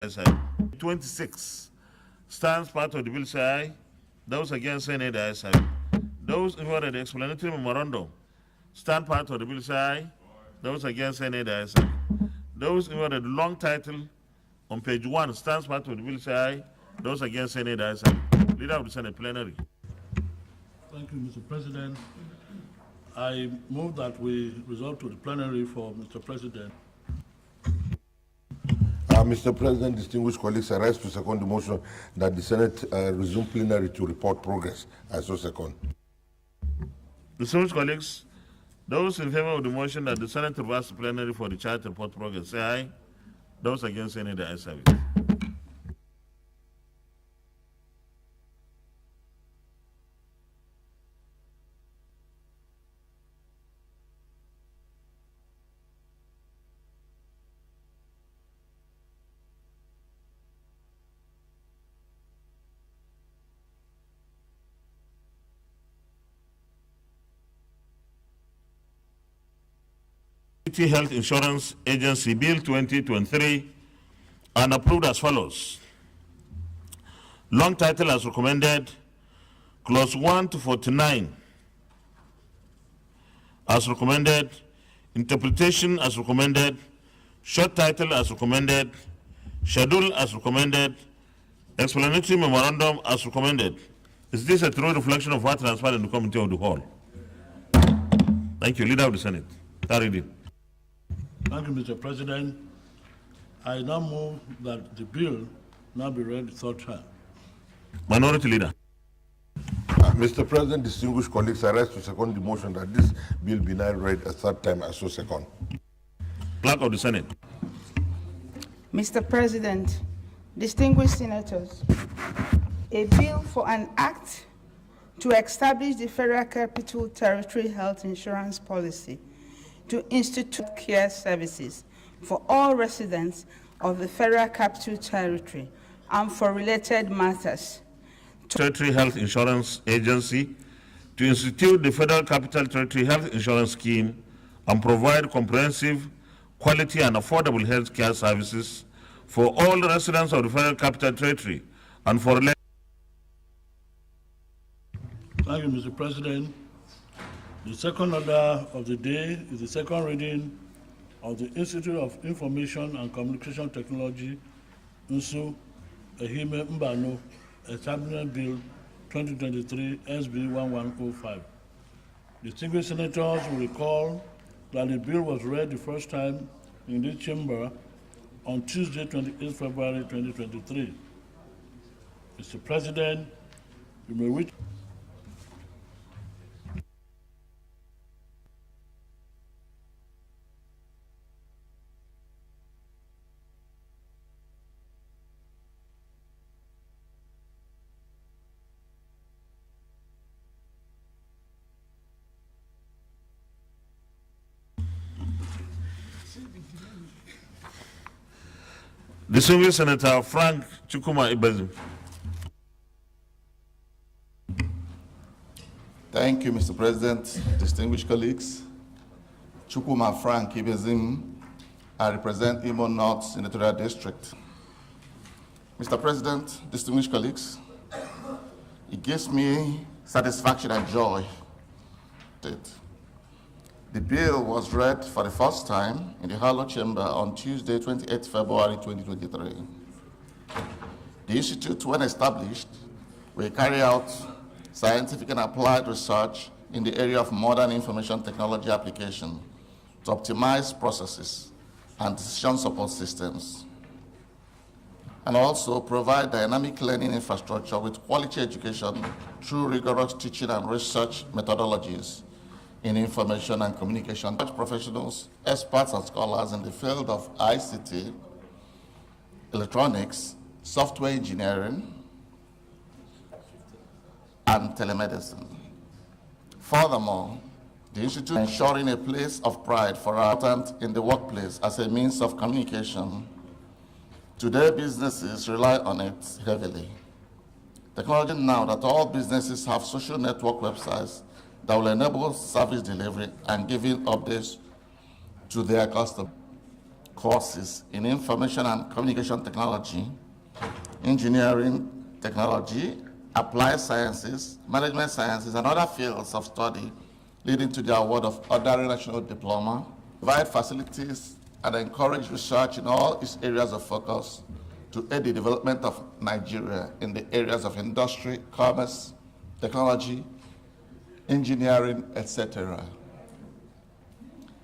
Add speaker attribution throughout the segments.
Speaker 1: Ayes have it. 26 stands part of the bill say aye. Those against say nay. The ayes have it. Those in favor of the explanatory memorandum stand part of the bill say aye. Those against say nay. The ayes have it. Those in favor of the long title on page 1 stands part of the bill say aye. Those against say nay. The ayes have it. Leader of the Senate plenary.
Speaker 2: Thank you, Mr. President. I move that we resolve to the plenary for Mr. President.
Speaker 3: Mr. President, distinguished colleagues, I rise to second the motion that the Senate resume plenary to report progress. I so second.
Speaker 1: Distinguished colleagues, those in favor of the motion that the Senate reverse the plenary for the charge to report progress, say aye. Those against say nay. The ayes have it. Health Insurance Agency Bill 2023 and approved as follows. Long title as recommended, clause 1 to 49 as recommended, interpretation as recommended, short title as recommended, schedule as recommended, explanatory memorandum as recommended. Is this a true reflection of what transpired in the committee of the whole? Thank you. Leader of the Senate. Carried it.
Speaker 2: Thank you, Mr. President. I now move that the bill now be read the third time.
Speaker 1: Minority Leader.
Speaker 3: Mr. President, distinguished colleagues, I rise to second the motion that this bill be now read a third time. I so second.
Speaker 1: Clerk of the Senate.
Speaker 4: Mr. President, distinguished senators, a bill for an act to establish the Federal Capital Territory Health Insurance Policy to institute care services for all residents of the Federal Capital Territory and for related matters.
Speaker 1: Territory Health Insurance Agency to institute the Federal Capital Territory Health Insurance Scheme and provide comprehensive, quality and affordable health care services for all residents of the Federal Capital Territory and for related.
Speaker 2: Thank you, Mr. President. The second order of the day is the second reading of the Institute of Information and Communication Technology, NSU, Ehime Mbano, Establishment Bill 2023, SB 1105. Distinguished senators will recall that the bill was read the first time in this chamber on Tuesday, 28 February 2023. Mr. President, you may wish.
Speaker 1: Distinguished Senator Frank Chukuma Ibezim.
Speaker 5: Thank you, Mr. President, distinguished colleagues. Chukuma Frank Ibezim, I represent Imo North Senatorial District. Mr. President, distinguished colleagues, it gives me satisfaction and joy that the bill was read for the first time in the Harlow Chamber on Tuesday, 28 February 2023. The Institute, when established, will carry out scientific and applied research in the area of modern information technology application to optimize processes and decision support systems, and also provide dynamic learning infrastructure with quality education through rigorous teaching and research methodologies in information and communication. Professionals, experts, and scholars in the field of ICT, electronics, software engineering, and telemedicine. Furthermore, the Institute is ensuring a place of pride for our talent in the workplace as a means of communication. Today, businesses rely on it heavily. Technology now that all businesses have social network websites that will enable service delivery and giving updates to their customers. courses in information and communication technology, engineering technology, applied sciences, management sciences, and other fields of study, leading to the award of ordinary national diploma, provide facilities and encourage research in all its areas of focus to aid the development of Nigeria in the areas of industry, commerce, technology, engineering, etc.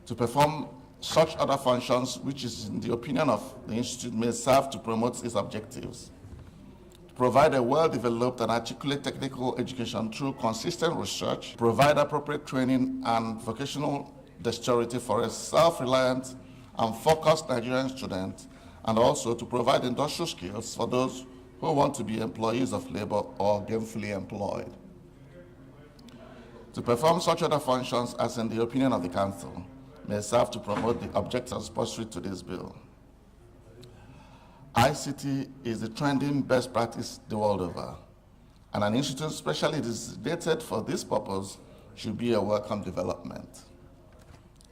Speaker 5: To perform such other functions, which is in the opinion of the Institute may serve to promote its objectives. To provide a well-developed and articulate technical education through consistent research, provide appropriate training and vocational dexterity for a self-reliant and focused Nigerian student, and also to provide industrial skills for those who want to be employees of labor or gainfully employed. To perform such other functions as in the opinion of the Council may serve to promote the objectives pursuant to this bill. ICT is the trending best practice the world over, and an institute specially designated for this purpose should be a welcome development.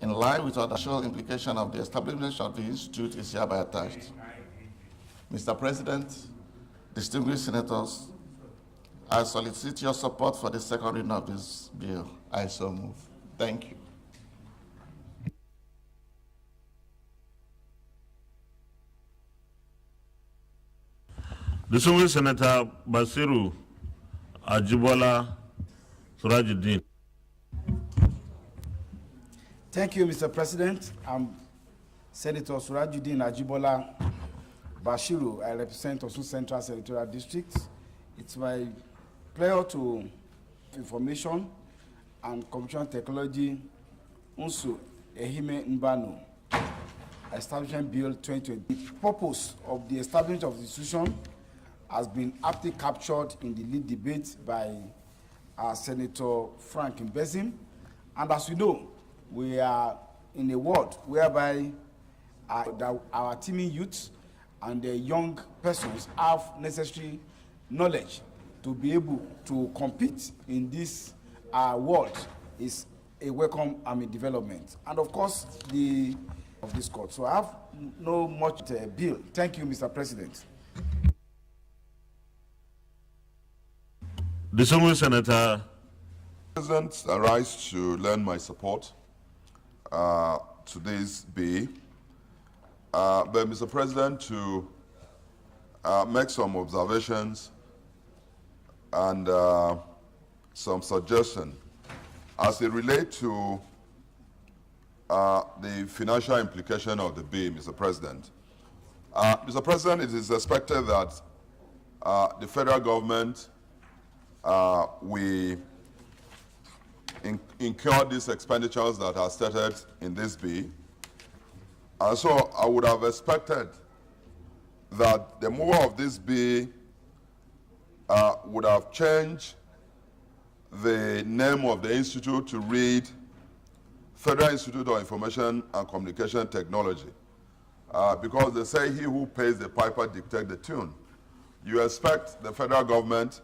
Speaker 5: In line with the social implication of the establishment of the institute is hereby attached. Mr. President, distinguished senators, I solicit your support for the second reading of this bill. I so move. Thank you.
Speaker 1: Distinguished Senator Basiru Ajibola Surajuddin.
Speaker 6: Thank you, Mr. President. I'm Senator Surajuddin Ajibola Bashiru. I represent Osun Central Senatorial District. It's my pleasure to Information and Communication Technology Unsu Ehime Mbano Establishment Bill 2020. The purpose of the establishment of the institution has been aptly captured in the lead debate by Senator Frank Mbezim. And as we know, we are in a world whereby our teeming youth and the young persons have necessary knowledge to be able to compete in this world is a welcome development. And of course, of this court. So I have no much bill. Thank you, Mr. President.
Speaker 1: Distinguished Senator.
Speaker 7: President, I rise to lend my support to this bill. But Mr. President, to make some observations and some suggestions as it relates to the financial implication of the bill, Mr. President. Mr. President, it is expected that the federal government we incur these expenditures that are stated in this bill. And so I would have expected that the mover of this bill would have changed the name of the institute to read Federal Institute of Information and Communication Technology, because they say he who pays the piper dictates the tune. You expect the federal government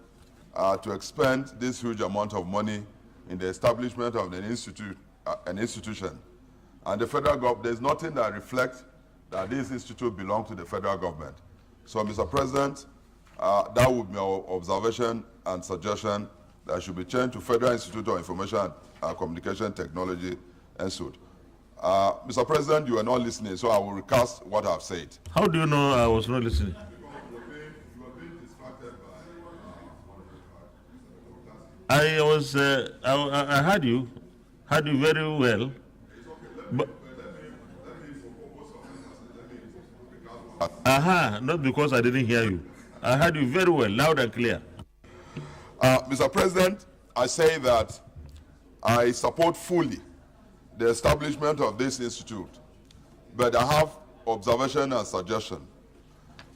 Speaker 7: to expend this huge amount of money in the establishment of an institution. And the federal government, there's nothing that reflects that this institute belongs to the federal government. So, Mr. President, that would be our observation and suggestion that should be changed to Federal Institute of Information and Communication Technology Institute. Mr. President, you are not listening, so I will recast what I've said.
Speaker 1: How do you know I was not listening? I heard you very well. But, not because I didn't hear you. I heard you very well, loud and clear.
Speaker 7: Mr. President, I say that I support fully the establishment of this institute, but I have observation and suggestion.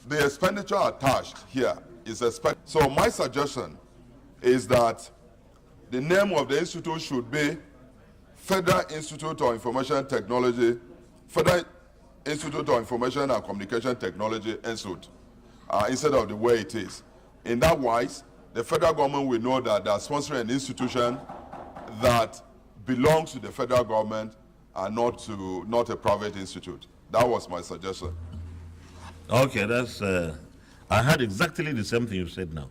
Speaker 7: The expenditure attached here is expected. So my suggestion is that the name of the institute should be Federal Institute of Information Technology, Federal Institute of Information and Communication Technology Institute, instead of the way it is. In that wise, the federal government will know that they are sponsoring an institution that belongs to the federal government and not a private institute. That was my suggestion.
Speaker 1: Okay, that's, I heard exactly the same thing you said now.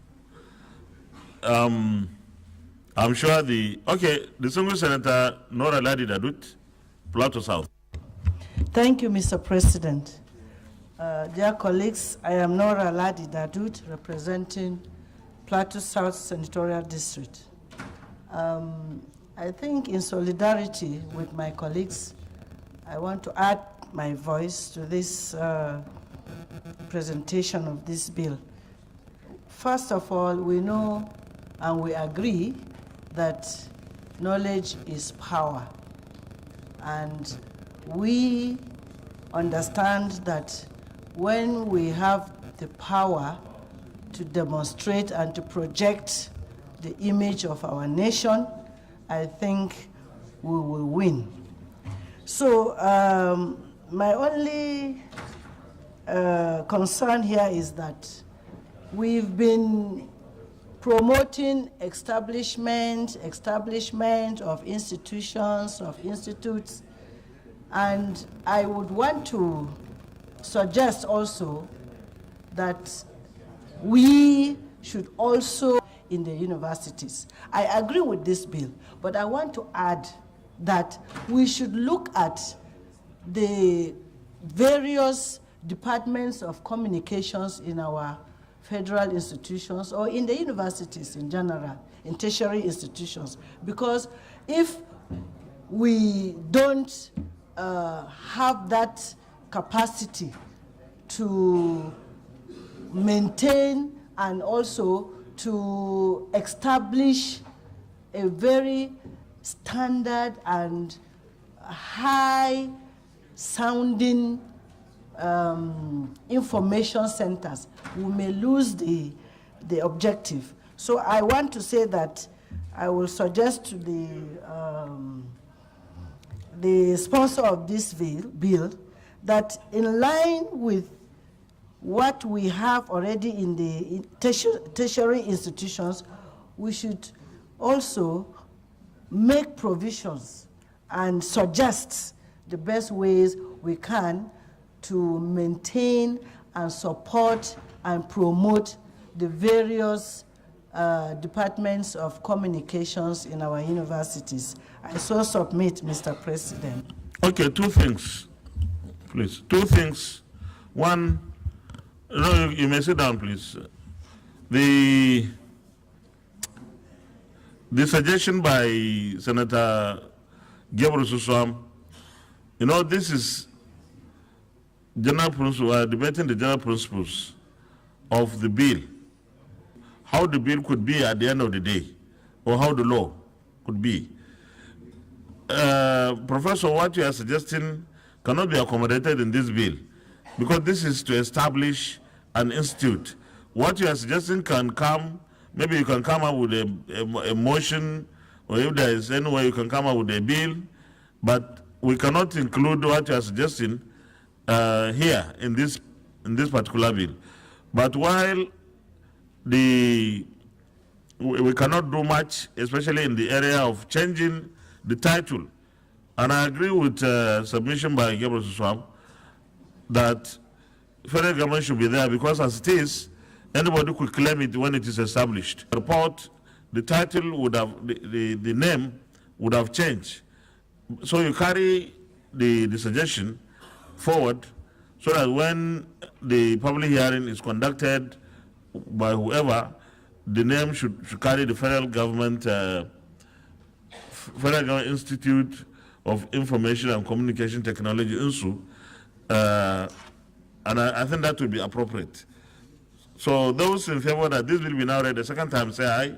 Speaker 1: I'm sure okay, the single Senator Nora Ladi Dadut, Plateau South.
Speaker 8: Thank you, Mr. President. Dear colleagues, I am Nora Ladi Dadut, representing Plateau South Senatorial District. I think in solidarity with my colleagues, I want to add my voice to this presentation of this bill. First of all, we know and we agree that knowledge is power. And we understand that when we have the power to demonstrate and to project the image of our nation, I think we will win. So my only concern here is that we've been promoting establishment of institutions, of institutes, and I would want to suggest also that we should also in the universities. I agree with this bill, but I want to add that we should look at the various departments of communications in our federal institutions or in the universities in general, in tertiary institutions. Because if we don't have that capacity to maintain and also to establish a very standard and high sounding information centers, we may lose the objective. So I want to say that I will suggest to the sponsor of this bill that in line with what we have already in the tertiary institutions, we should also make provisions and suggest the best ways we can to maintain and support and promote the various departments of communications in our universities. I so submit, Mr. President.
Speaker 1: Okay, two things, please. Two things. One, no, you may sit down, please. The suggestion by Senator Gabriel Suswam, you know, this is general principle, debating the general principles of the bill, how the bill could be at the end of the day, or how the law could be. Professor, what you are suggesting cannot be accommodated in this bill, because this is to establish an institute. What you are suggesting can come, maybe you can come up with a motion, or if there is any way you can come up with a bill, but we cannot include what you are suggesting here in this particular bill. But while we cannot do much, especially in the area of changing the title, and I agree with submission by Gabriel Suswam that federal government should be there, because as it is, anybody could claim it when it is established. The report, the title would have, the name would have changed. So you carry the suggestion forward so that when the public hearing is conducted by whoever, the name should carry the Federal Government Institute of Information and Communication Technology, INSU, and I think that would be appropriate. So those in favor that this will be now read the second time, say aye.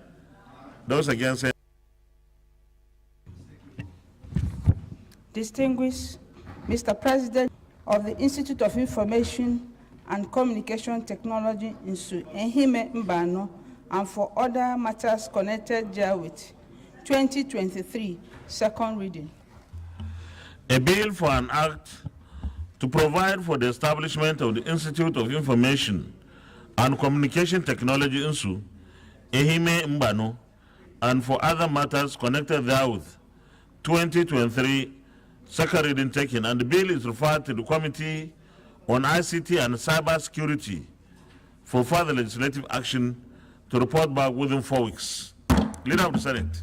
Speaker 1: Those against, say
Speaker 4: Distinguished Mr. President of the Institute of Information and Communication Technology in Ehime Mbano, and for other matters connected therewith, 2023, second reading.
Speaker 1: a bill for an act to provide for the establishment of the Institute of Information and Communication Technology INSU, Ehime Mbano, and for other matters connected therewith, 2023, Second reading taken, and the bill is referred to the Committee on ICT and Cyber Security for further legislative action to report back within 4 weeks. Leader of the Senate.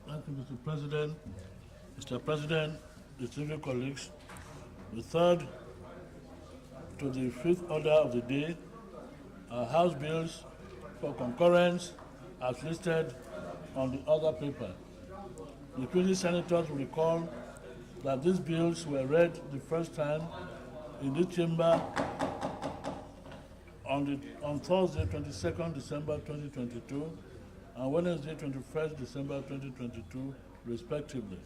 Speaker 2: Thank you, Mr. President. Mr. President, distinguished colleagues, the third to the fifth order of the day are House bills for concurrence as listed on the other paper. The 20 senators will recall that these bills were read the first time in this chamber on Thursday, 22nd December 2022, and Wednesday, 21st December 2022, respectively.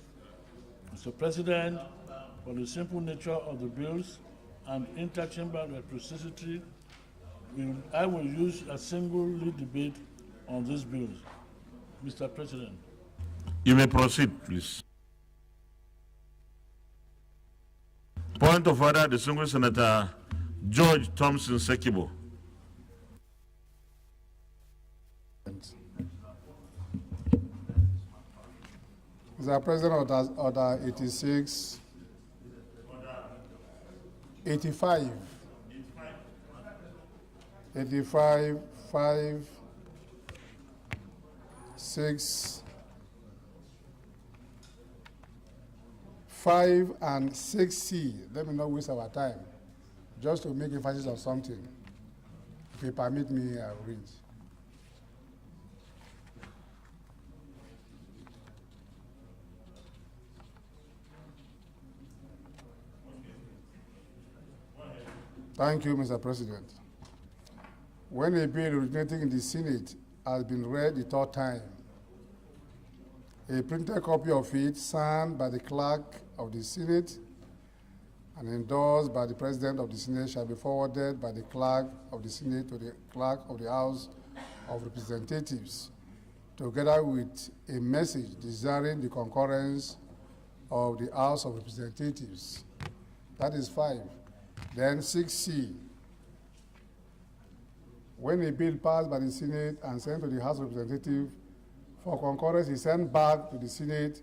Speaker 2: Mr. President, for the simple nature of the bills and interchamber reciprocity, I will use a single lead debate on these bills. Mr. President.
Speaker 1: You may proceed, please. Point of order, distinguished Senator George Thompson Sekibo.
Speaker 9: Mr. President, order 86, 85, 5, 6, 5 and 6C. Let me not waste our time. Just to make emphasis on something. If you permit me, I'll read. Thank you, Mr. President. When a bill originating in the Senate has been read the third time, a printed copy of it, signed by the clerk of the Senate and endorsed by the President of the Senate, shall be forwarded by the clerk of the Senate to the clerk of the House of Representatives, together with a message desiring the concurrence of the House of Representatives. That is 5. Then 6C. When a bill passed by the Senate and sent to the House of Representatives for concurrence is sent back to the Senate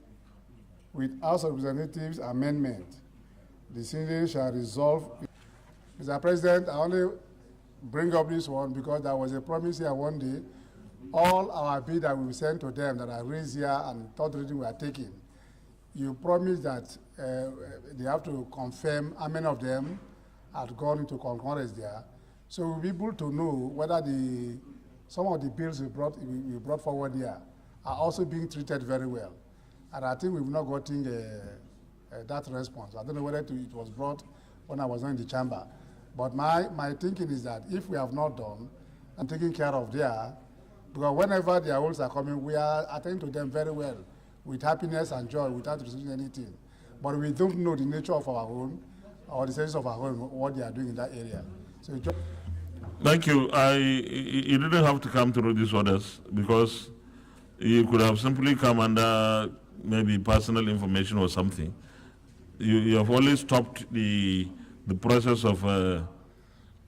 Speaker 9: with House of Representatives amendment, the Senate shall resolve. Mr. President, I only bring up this one because there was a promise here one day. All our bill that we sent to them that I raised here and third reading we are taking, you promised that they have to confirm how many of them had gone into concurrence there. So we'll be able to know whether some of the bills we brought forward here are also being treated very well. And I think we've not gotten that response. I don't know whether it was brought when I was not in the chamber. But my thinking is that if we have not done and taken care of there, because whenever their roles are coming, we are attending to them very well with happiness and joy without receiving anything. But we don't know the nature of our own or the sense of our own, what they are doing in that area. So
Speaker 1: Thank you. You didn't have to come through these orders because you could have simply come under maybe personal information or something. You have only stopped the process of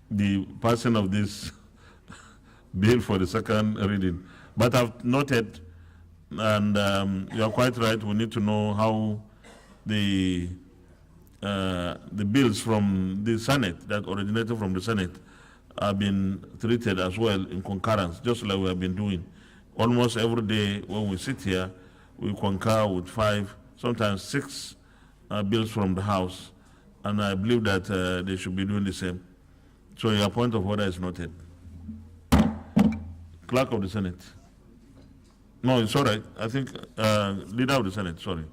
Speaker 1: the passing of this bill for the second reading. But I've noted, and you are quite right, we need to know how the bills from the Senate that originated from the Senate have been treated as well in concurrence, just like we have been doing. Almost every day when we sit here, we concur with 5, sometimes 6 bills from the House, and I believe that they should be doing the same. So your point of order is noted. Clerk of the Senate. No, it's all right. I think Leader of the Senate, sorry.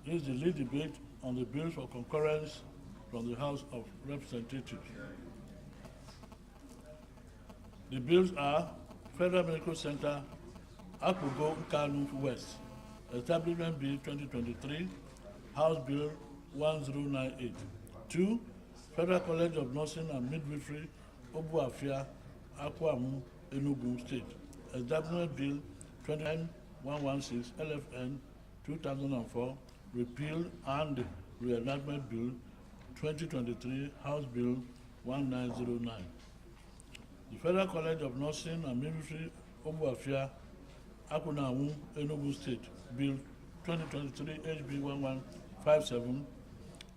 Speaker 2: This is the lead debate on the bills for concurrence from the House of Representatives. The bills are Federal Medical Center, Akugo Nkanu West, Establishment Bill 2023, House Bill 1098. 2, Federal College of Nursing and Midwifery, Obuafia, Akwamu, Enugu State, Establishment Bill 29116, LFN 2004, Repeal and Reenactment Bill 2023, House Bill 1909. the Federal College of Nursing and Midwifery, Obuafia, Akunawu, Enugu State, Bill 2023 HB 1157.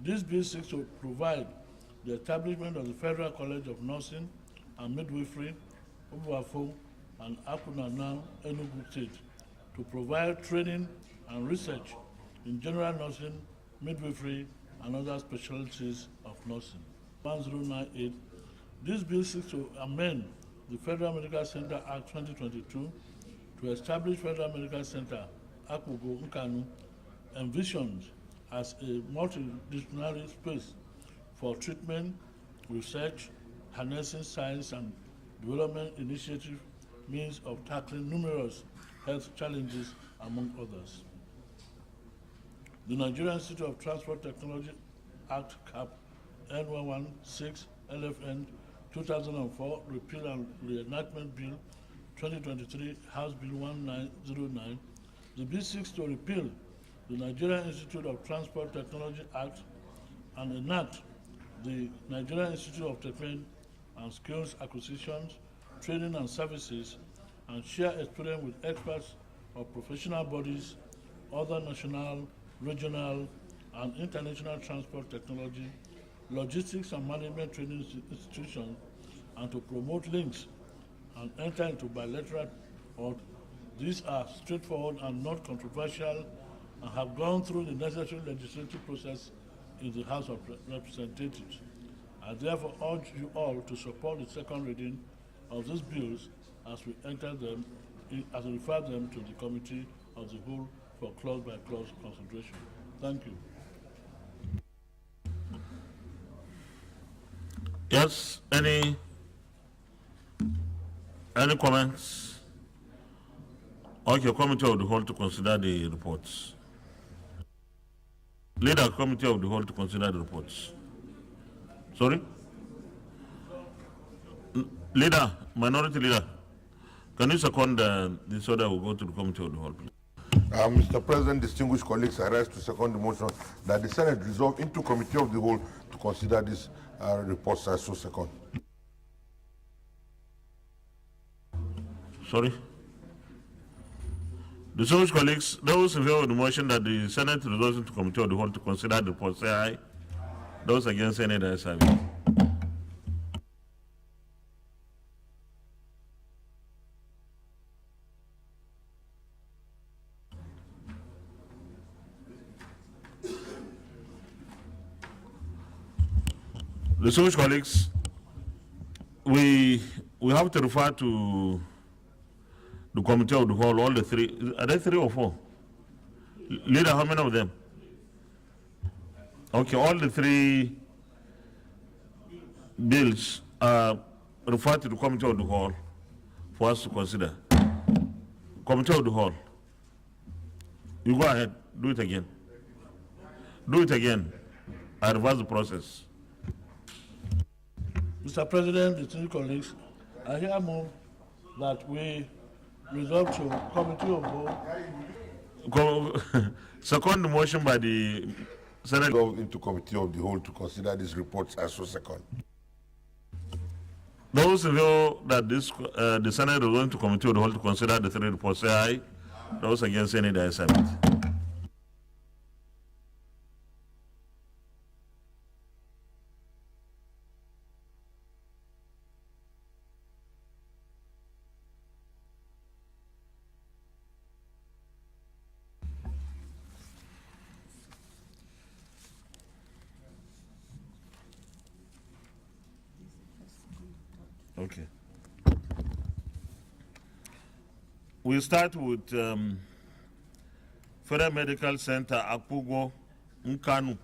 Speaker 2: This bill seeks to provide the establishment of the Federal College of Nursing and Midwifery, Obuafo, and Akunana, Enugu State, to provide training and research in general nursing, midwifery, and other specialties of nursing. 1098. This bill seeks to amend the Federal Medical Center Act 2022 to establish Federal Medical Center Akpogo Nkanu, envisioned as a multidisciplinary space for treatment, research, harnessing science and development initiative means of tackling numerous health challenges, among others. The Nigerian Institute of Transport Technology Act (CAP) N116 LFN 2004 Repeal and Reenactment Bill 2023 House Bill 1909. The bill seeks to repeal the Nigerian Institute of Transport Technology Act and enact the Nigerian Institute of Technology and Skills Acquisitions, Training and Services, and share experience with experts of professional bodies, other national, regional, and international transport technology, logistics and management training institutions, and to promote links and enter into bilateral or these are straightforward and not controversial and have gone through the necessary legislative process in the House of Representatives. I therefore urge you all to support the second reading of these bills as we enter them, as we refer them to the Committee of the Whole for clause-by-clause consideration. Thank you.
Speaker 1: Yes, any comments? Okay, Committee of the Whole to consider the reports. Leader, Committee of the Whole to consider the reports. Sorry? Leader, Minority Leader, can you second this order will go to the Committee of the Whole, please?
Speaker 3: Mr. President, distinguished colleagues, I rise to second the motion that the Senate resolve into Committee of the Whole to consider this reports as so second.
Speaker 1: Sorry? Distinguished colleagues, those in favor of the motion that the Senate resolves into Committee of the Whole to consider the report, say aye. Those against, say nay, the ayes have it. Distinguished colleagues, we have to refer to the Committee of the Whole, all the three. Are there 3 or 4? Leader, how many of them? Okay, all the 3 bills are referred to the Committee of the Whole for us to consider. Committee of the Whole. You go ahead, do it again. Do it again. I reverse the process.
Speaker 2: Mr. President, distinguished colleagues, I hereby move that we resolve to Committee of the Whole.
Speaker 1: Second the motion by the Senate.
Speaker 3: Resolve into Committee of the Whole to consider these reports as so second.
Speaker 1: Those who know that this the Senate is going to Committee of the Whole to consider the 3 reports, say aye. Those against, say nay, the ayes have it. Okay. We start with Federal Medical Center Akpogo Nkanu.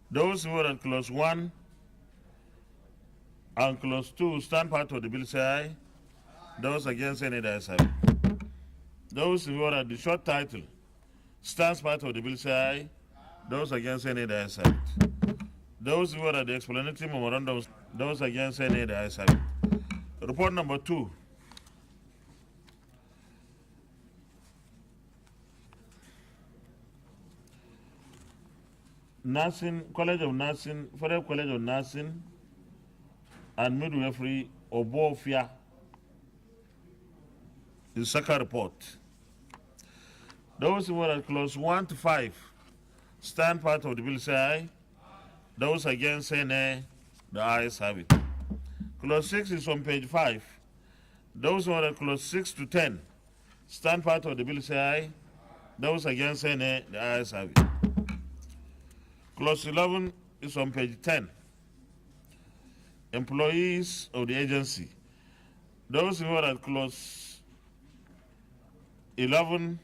Speaker 1: Those who are at clause 1 and clause 2 stand part of the bill, say aye. Those against, say nay, the ayes have it. Those who are at the short title stands part of the bill, say aye. Those against, say nay, the ayes have it. Those who are at the explanatory memorandums, those against, say nay, the ayes have it. Report number 2. Nursing, College of Nursing, Federal College of Nursing and Midwifery, Obofia. The second report. Those who are at clause 1 to 5 stand part of the bill say aye. Those against say nay. The ayes have it. Clause 6 is on page 5. Those who are at clause 6 to 10 stand part of the bill say aye. Those against say nay. The ayes have it. Clause 11 is on page 10. Employees of the agency. Those who are at clause 11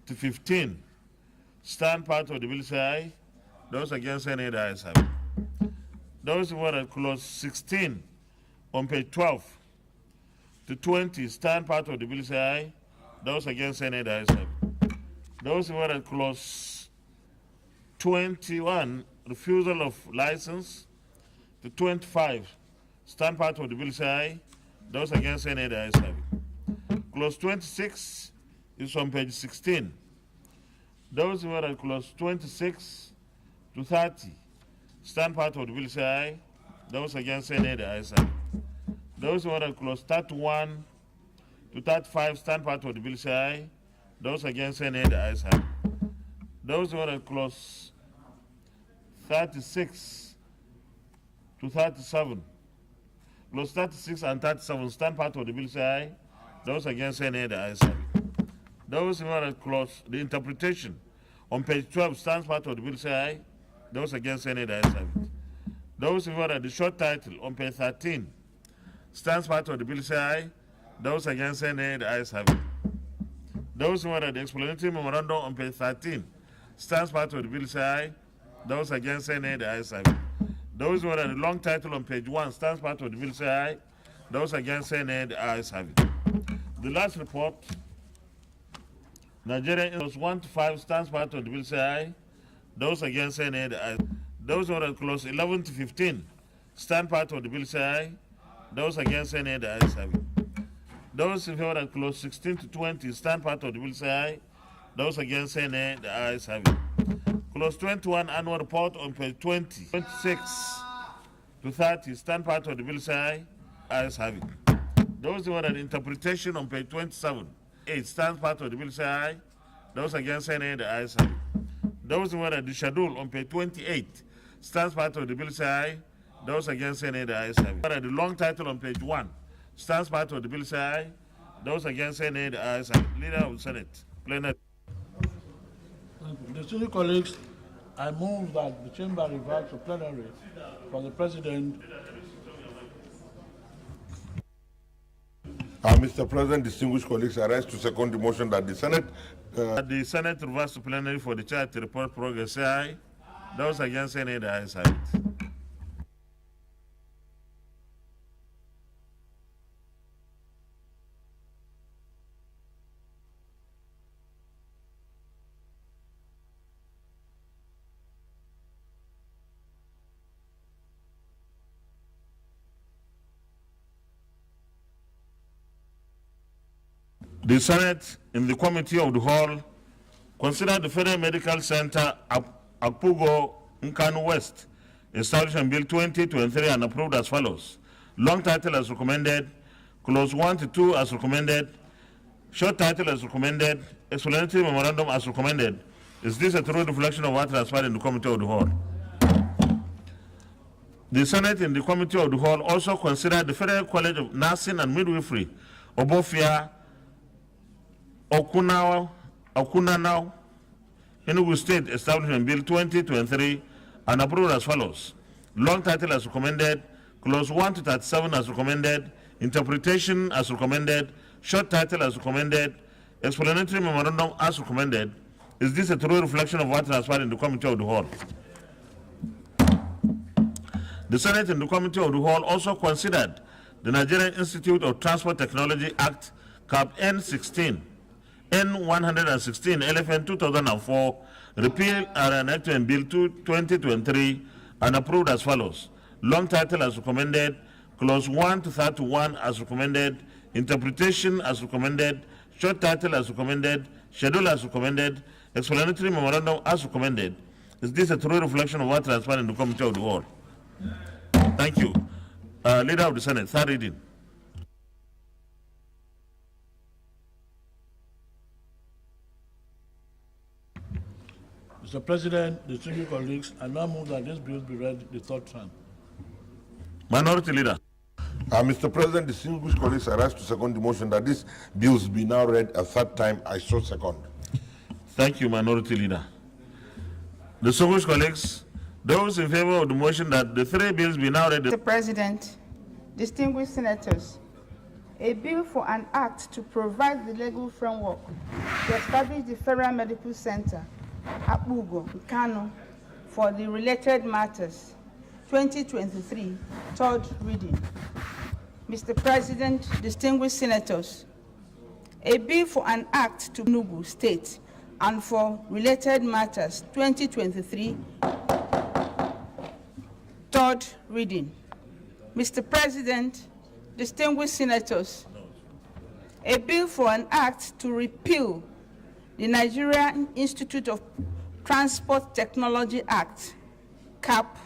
Speaker 1: to 15 stand part of the bill say aye. Those against say nay. The ayes have it. Those who are at clause 16 on page 12 to 20 stand part of the bill say aye. Those against say nay. The ayes have it. Those who are at clause 21, refusal of license, to 25 stand part of the bill say aye. Those against say nay. The ayes have it. Clause 26 is on page 16. Those who are at clause 26 to 30 stand part of the bill say aye. Those against say nay. The ayes have it. Those who are at clause 31 to 35 stand part of the bill say aye. Those against say nay. The ayes have it. Those who are at clause 36 to 37, clause 36 and 37 stand part of the bill say aye. Those against say nay. The ayes have it. Those who are at clause, the interpretation on page 12 stands part of the bill say aye. Those against say nay. The ayes have it. Those who are at the short title on page 13 stands part of the bill say aye. Those against say nay. The ayes have it. Those who are at the explanatory memorandum on page 13 stands part of the bill say aye. Those against say nay. The ayes have it. Those who are at the long title on page 1 stands part of the bill say aye. Those against say nay. The ayes have it. The last report, Nigeria clause 1 to 5 stands part of the bill say aye. Those against say nay. The ayes. Those who are at clause 11 to 15 stand part of the bill say aye. Those against say nay. The ayes have it. Those in favor at clause 16 to 20 stand part of the bill say aye. Those against say nay. The ayes have it. Clause 21 annual report on page 20, 26 to 30 stand part of the bill say aye. Ayes have it. Those who are at interpretation on page 27, 8 stands part of the bill say aye. Those against say nay. The ayes have it. Those who are at the schedule on page 28 stands part of the bill say aye. Those against say nay. The ayes have it. At the long title on page 1 stands part of the bill say aye. Those against say nay. The ayes have it. Leader of the Senate, Plenary.
Speaker 2: Thank you. Distinguished colleagues, I move that the chamber revert to plenary for the president.
Speaker 3: Mr. President, distinguished colleagues, I rise to second the motion that the Senate
Speaker 1: The Senate reverts to plenary for the chair to report progress. Say aye. Those against say nay. The ayes have it. The Senate, in the committee of the whole, considered the Federal Medical Center Akpugo Nkanu West, established in Bill 2023 and approved as follows. Long title as recommended, clause 1 to 2 as recommended, short title as recommended, explanatory memorandum as recommended. Is this a true reflection of what transpired in the committee of the whole? The Senate, in the committee of the whole, also considered the Federal College of Nursing and Midwifery, Obofia, Okunanau, Enugu State, established in Bill 2023 and approved as follows. Long title as recommended, clause 1 to 37 as recommended, interpretation as recommended, short title as recommended, explanatory memorandum as recommended. Is this a true reflection of what transpired in the committee of the whole? The Senate, in the committee of the whole, also considered the Nigerian Institute of Transport Technology Act, Cap N16, N116, LFN 2004, repealed and enacted in Bill 2023 and approved as follows. Long title as recommended, clause 1 to 31 as recommended, interpretation as recommended, short title as recommended, schedule as recommended, explanatory memorandum as recommended. Is this a true reflection of what transpired in the committee of the whole? Thank you. Leader of the Senate, third reading.
Speaker 2: Mr. President, distinguished colleagues, I now move that this bill be read the third time.
Speaker 1: Minority Leader.
Speaker 3: Mr. President, distinguished colleagues, I rise to second the motion that these bills be now read a third time. I so second.
Speaker 1: Thank you, Minority Leader. Distinguished colleagues, those in favor of the motion that the three bills be now read.
Speaker 4: Mr. President, distinguished senators, a bill for an act to provide the legal framework to establish the Federal Medical Center, Abugo, Kano, for the related matters, 2023, third reading. Mr. President, distinguished senators, a bill for an act to Enugu State and for related matters, 2023, third reading. Mr. President, distinguished senators, a bill for an act to repeal the Nigerian Institute of Transport Technology Act, CAP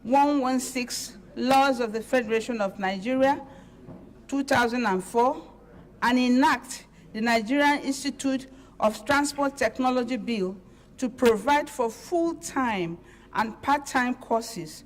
Speaker 4: 116, Laws of the Federation of Nigeria, 2004, and enact the Nigerian Institute of Transport Technology Bill to provide for full-time and part-time courses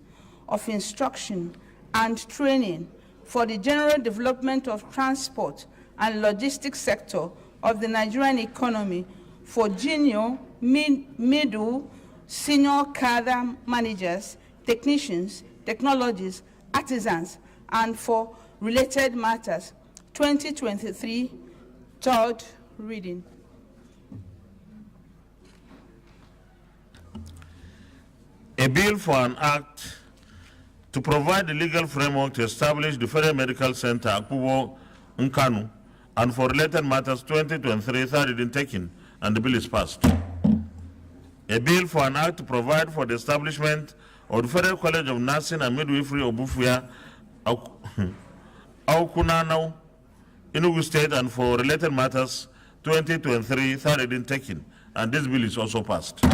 Speaker 4: of instruction and training for the general development of transport and logistics sector of the Nigerian economy for junior, middle, senior cadre managers, technicians, technologists, artisans, and for related matters, 2023, third reading.
Speaker 1: A bill for an act to provide the legal framework to establish the Federal Medical Center, Akubo, Nkanu, and for related matters, 2023, third reading taken, and the bill is passed. A bill for an act to provide for the establishment of the Federal College of Nursing and Midwifery, Obufuya, Aukunanau, Enugu State, and for related matters, 2023, third reading taken, and this bill is also passed.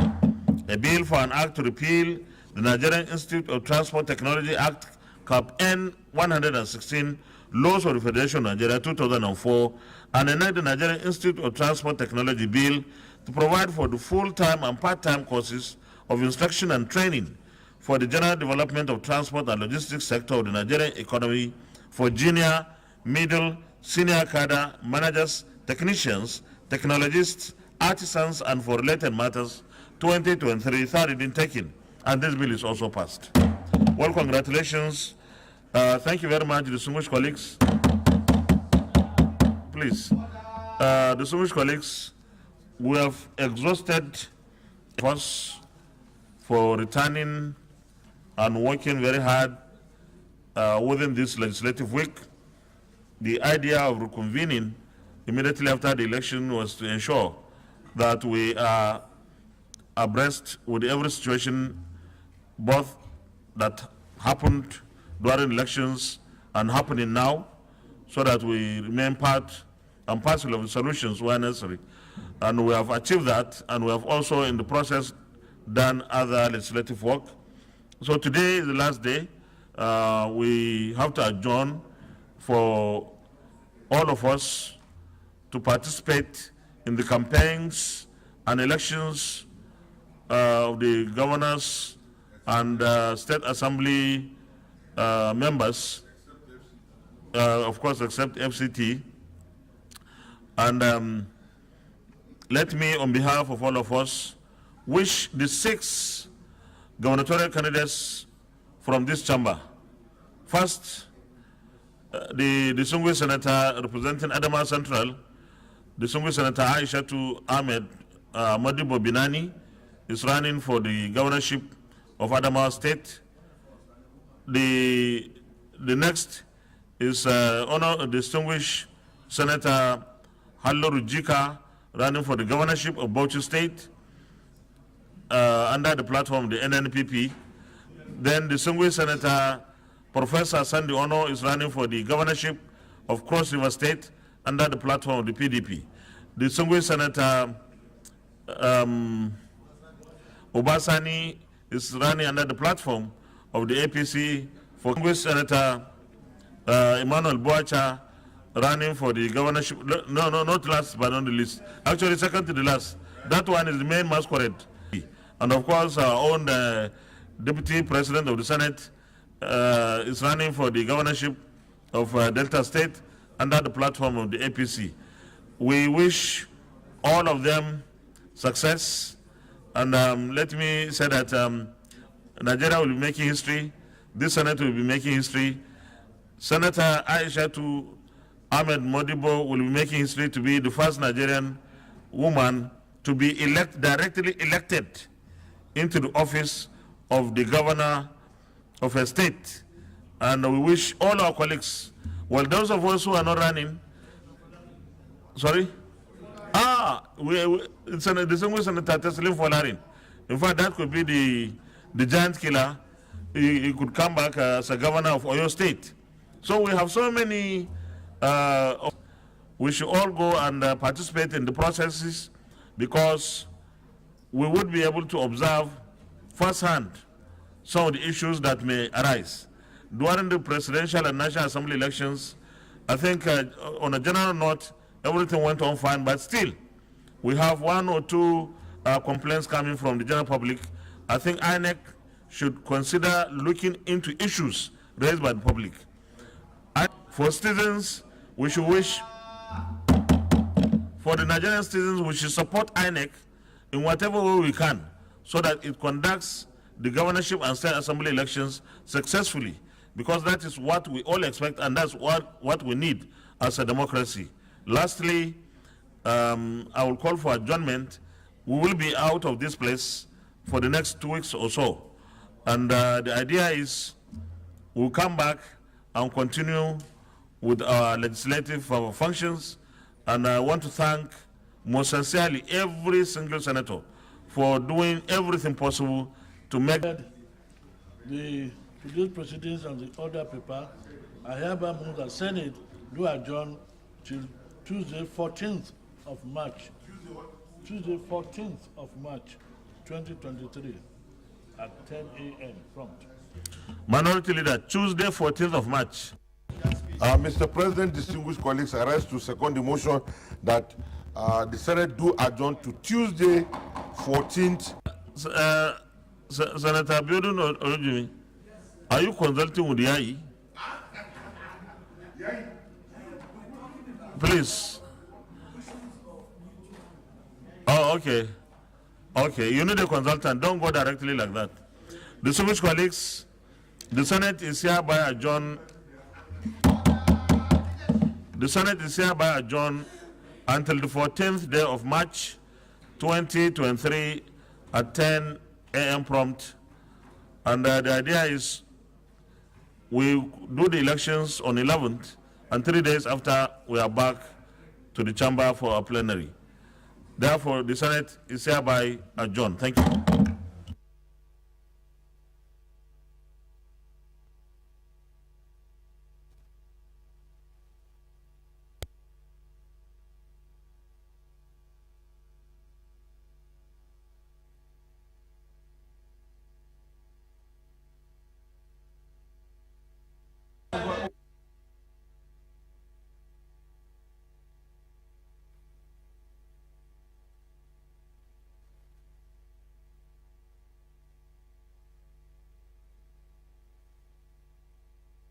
Speaker 1: A bill for an act to repeal the Nigerian Institute of Transport Technology Act, CAP N 116, Laws of the Federation of Nigeria, 2004, and enact the Nigerian Institute of Transport Technology Bill to provide for the full-time and part-time courses of instruction and training for the general development of transport and logistics sector of the Nigerian economy for junior, middle, senior cadre, managers, technicians, technologists, artisans, and for related matters, 2023, third reading taken, and this bill is also passed. Well, congratulations. Thank you very much, distinguished colleagues. Please, distinguished colleagues, we have exhausted us for returning and working very hard within this legislative week. The idea of reconvening immediately after the election was to ensure that we are abreast with every situation, both that happened during elections and happening now, so that we remain part and parcel of the solutions where necessary. And we have achieved that, and we have also in the process done other legislative work. So today is the last day. We have to adjourn for all of us to participate in the campaigns and elections of the governors and state assembly members, of course, except FCT. And let me, on behalf of all of us, wish the 6 gubernatorial candidates from this chamber. First, the distinguished senator representing Adamawa Central, distinguished Senator Aishatu Ahmed Modibo Binani, is running for the governorship of Adamawa State. The next is distinguished Senator Hallo Rujika, running for the governorship of Bauchi State under the platform of the NNPP. Then distinguished Senator Professor Sandy Ono is running for the governorship of Cross River State under the platform of the PDP. Distinguished Senator Obasani is running under the platform of the APC for Congress Senator Emmanuel Boacha running for the governorship. No, not last but not the least. Actually, second to the last. That one is the main masquerade. And of course, our own Deputy President of the Senate is running for the governorship of Delta State under the platform of the APC. We wish all of them success. And let me say that Nigeria will be making history. This Senate will be making history. Senator Aishatu Ahmed Modibo will be making history to be the first Nigerian woman to be directly elected into the office of the governor of a state. And we wish all our colleagues, well, those of us who are not running, sorry? It's an distinguished Senator Teslim Folarin. In fact, that could be the giant killer. He could come back as a governor of Oyo State. So we have so many, we should all go and participate in the processes, because we would be able to observe firsthand some of the issues that may arise. During the presidential and national assembly elections, I think on a general note, everything went on fine, but still, we have one or two complaints coming from the general public. I think INEC should consider looking into issues raised by the public. For citizens, we should wish, for the Nigerian citizens, we should support INEC in whatever way we can, so that it conducts the governorship and state assembly elections successfully, because that is what we all expect, and that's what we need as a democracy. Lastly, I will call for adjournment. We will be out of this place for the next 2 weeks or so. And the idea is we'll come back and continue with our legislative functions. And I want to thank most sincerely every single senator for doing everything possible to make
Speaker 2: today's proceedings on the order paper. I hereby move that Senate do adjourn till Tuesday, 14th of March. Tuesday, 14th of March, 2023 at 10 a.m. prompt.
Speaker 1: Minority Leader, Tuesday, 14th of March.
Speaker 3: Mr. President, distinguished colleagues, I rise to second the motion that the Senate do adjourn to Tuesday, 14th.
Speaker 1: Senator Biodun Orujimi, are you consulting with the IE? Please. Oh, okay. Okay, you need a consultant. Don't go directly like that. Distinguished colleagues, the Senate is hereby adjourned. The Senate is hereby adjourned until the 14th day of March, 2023 at 10 a.m. prompt. And the idea is we do the elections on 11th, and 3 days after we are back to the chamber for a plenary. Therefore, the Senate is hereby adjourned. Thank you.